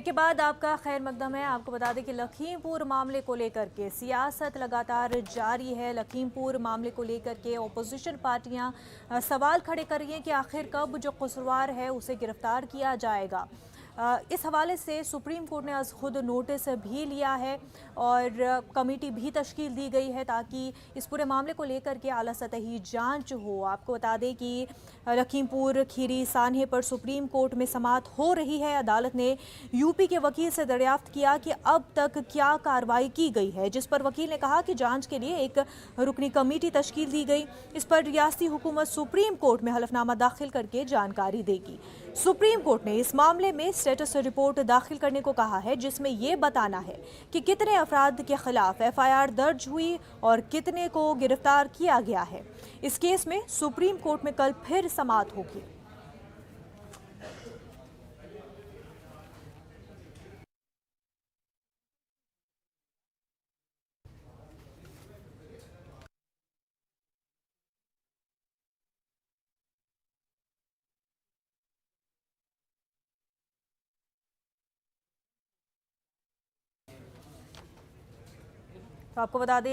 Break के बाद आपका खैर मकदम है। आपको बता दें कि लखीमपुर मामले को लेकर के सियासत लगातार जारी है। लखीमपुर मामले को लेकर के ओपोजिशन पार्टियां सवाल खड़े कर रही हैं कि आखिर कब जो कसूरवार है उसे गिरफ्तार किया जाएगा। इस हवाले से सुप्रीम कोर्ट ने आज खुद नोटिस भी लिया है और कमेटी भी तश्कील दी गई है ताकि इस पूरे मामले को लेकर के आला सतही जांच हो। आपको बता दें कि लखीमपुर खीरी सान्हे पर सुप्रीम कोर्ट में समाअत हो रही है। अदालत ने यूपी के वकील से दरियाफ्त किया कि अब तक क्या कार्रवाई की गई है, जिस पर वकील ने कहा कि जांच के लिए एक रुकनी कमेटी तश्कील दी गई। इस पर रियासती हुकूमत सुप्रीम कोर्ट में हलफनामा दाखिल करके जानकारी देगी। सुप्रीम कोर्ट ने इस मामले में स्टेटस रिपोर्ट दाखिल करने को कहा है, जिसमें यह बताना है कि कितने अफराद के खिलाफ एफआईआर दर्ज हुई और कितने को गिरफ्तार किया गया है। इस केस में सुप्रीम कोर्ट में कल फिर समाअत होगी। तो आपको बता दें